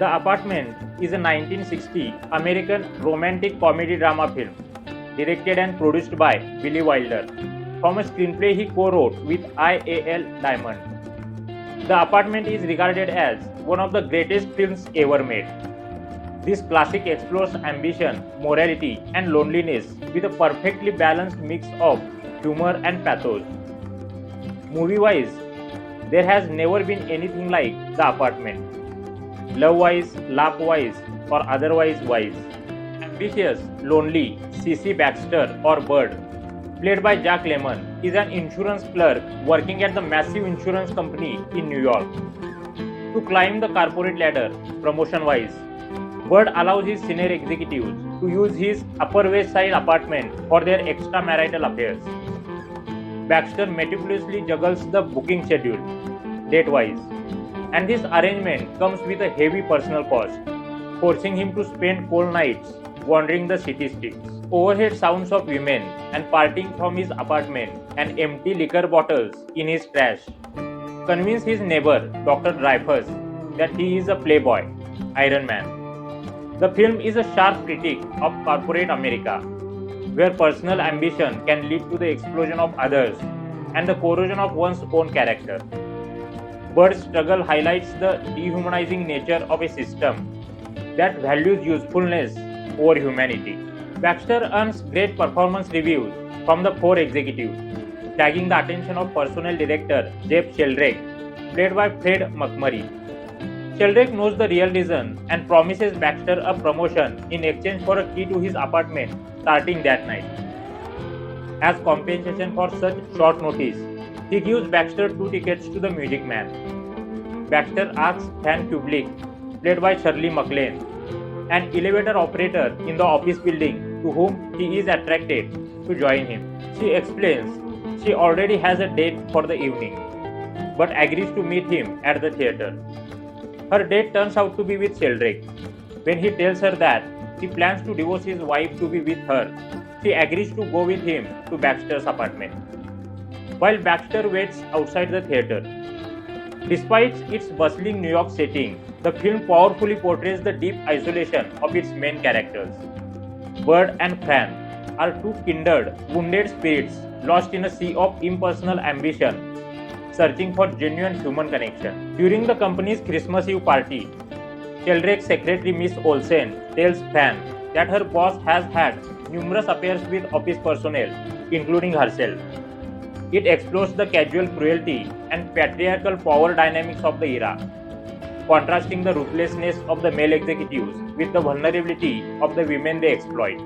The Apartment is a 1960 American romantic comedy drama film directed and produced by Billy Wilder from a screenplay he co-wrote with I.A.L. Diamond. The Apartment is regarded as one of the greatest films ever made. This classic explores ambition, morality, and loneliness with a perfectly balanced mix of humor and pathos. Movie-wise, there has never been anything like The Apartment. Love-wise, laugh-wise, or otherwise wise. Ambitious, lonely, C.C. Baxter or Bird, played by Jack Lemmon, is an insurance clerk working at the massive insurance company in New York. To climb the corporate ladder, promotion-wise, Bird allows his senior executives to use his Upper West Side apartment for their extramarital affairs. Baxter meticulously juggles the booking schedule, date-wise, and this arrangement comes with a heavy personal cost, forcing him to spend cold nights wandering the city streets. Overhead sounds of women and partying from his apartment and empty liquor bottles in his trash convince his neighbor, Dr. Dreyfus, that he is a playboy, Iron Man. The film is a sharp critique of corporate America, where personal ambition can lead to the explosion of others and the corrosion of one's own character. Bird's struggle highlights the dehumanizing nature of a system that values usefulness over humanity. Baxter earns great performance reviews from the four executives, tagging the attention of personnel director Jeff Sheldrake, played by Fred McMurray. Sheldrake knows the real reason and promises Baxter a promotion in exchange for a key to his apartment starting that night. As compensation for such short notice, he gives Baxter 2 tickets to the Music Man. Baxter asks Fran, played by Shirley Maclaine, an elevator operator in the office building to whom he is attracted, to join him. She explains she already has a date for the evening, but agrees to meet him at the theater. Her date turns out to be with Sheldrake. When he tells her that he plans to divorce his wife to be with her, she agrees to go with him to Baxter's apartment. While Baxter waits outside the theater. Despite its bustling New York setting, the film powerfully portrays the deep isolation of its main characters. Bird and Fran are two kindred, wounded spirits lost in a sea of impersonal ambition, searching for genuine human connection. During the company's Christmas Eve party, Sheldrake's secretary Miss Olsen tells Fran that her boss has had numerous affairs with office personnel, including herself. It explores the casual cruelty and patriarchal power dynamics of the era, contrasting the ruthlessness of the male executives with the vulnerability of the women they exploit.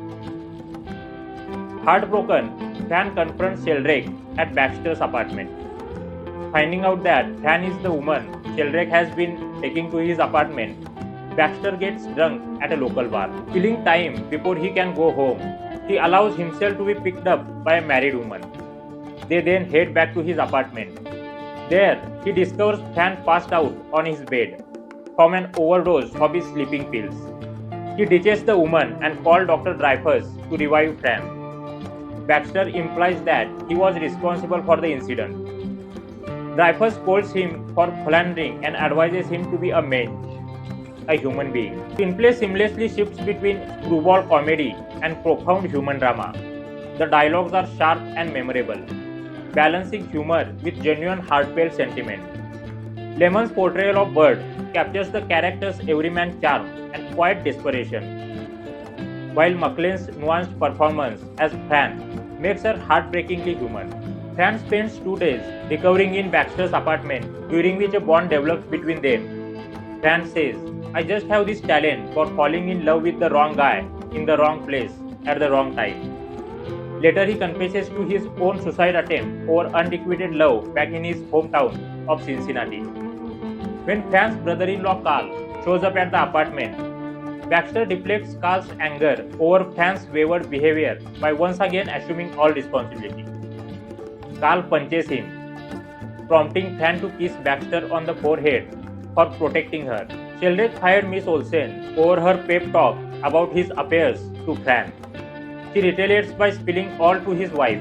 Heartbroken, Fran confronts Sheldrake at Baxter's apartment. Finding out that Fran is the woman Sheldrake has been taking to his apartment, Baxter gets drunk at a local bar. Killing time before he can go home, he allows himself to be picked up by a married woman. They then head back to his apartment. There, he discovers Fran passed out on his bed from an overdose of his sleeping pills. He ditches the woman and calls Dr. Dreyfus to revive Fran. Baxter implies that he was responsible for the incident. Dreyfus scolds him for philandering and advises him to be a mensch, a human being. Screenplay seamlessly shifts between screwball comedy and profound human drama. The dialogues are sharp and memorable, balancing humor with genuine heartfelt sentiment. Lemmon's portrayal of Bird captures the character's everyman charm and quiet desperation, while Maclaine's nuanced performance as Fran makes her heartbreakingly human. Fran spends 2 days recovering in Baxter's apartment, during which a bond develops between them. Fran says, "I just have this talent for falling in love with the wrong guy in the wrong place at the wrong time." Later, he confesses to his own suicide attempt over unrequited love back in his hometown of Cincinnati. When Fran's brother-in-law Carl shows up at the apartment, Baxter deflects Carl's anger over Fran's wayward behavior by once again assuming all responsibility. Carl punches him, prompting Fran to kiss Baxter on the forehead for protecting her. Sheldrake fired Miss Olsen over her pep talk about his affairs to Fran. He retaliates by spilling all to his wife,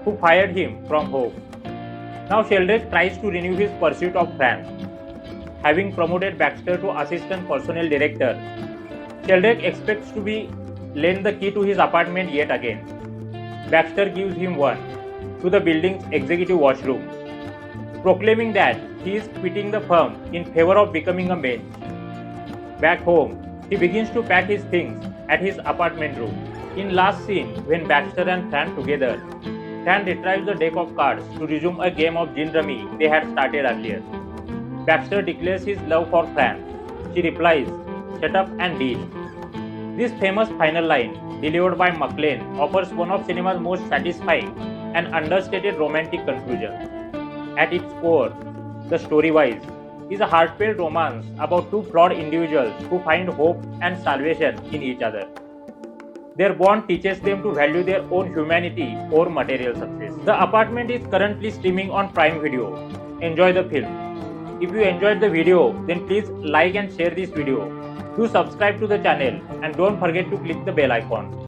who fired him from home. Now Sheldrake tries to renew his pursuit of Fran, having promoted Baxter to assistant personnel director, Shirley expects to be lent the key to his apartment yet again. Baxter gives him one to the building's executive washroom, proclaiming that he is quitting the firm in favor of becoming a mage. Back home, he begins to pack his things at his apartment room. In last scene, when Baxter and Fran together, Fran retrieves the deck of cards to resume a game of gin rummy they had started earlier. Baxter declares his love for Fran. She replies, "Shut up and deal." This famous final line, delivered by Maclaine, offers one of cinema's most satisfying and understated romantic conclusions. At its core, the story-wise, is a heartfelt romance about two flawed individuals who find hope and salvation in each other. Their bond teaches them to value their own humanity over material success. The Apartment is currently streaming on Prime Video. Enjoy the film. If you enjoyed the video, then please like and share this video. Do subscribe to the channel and don't forget to click the bell icon.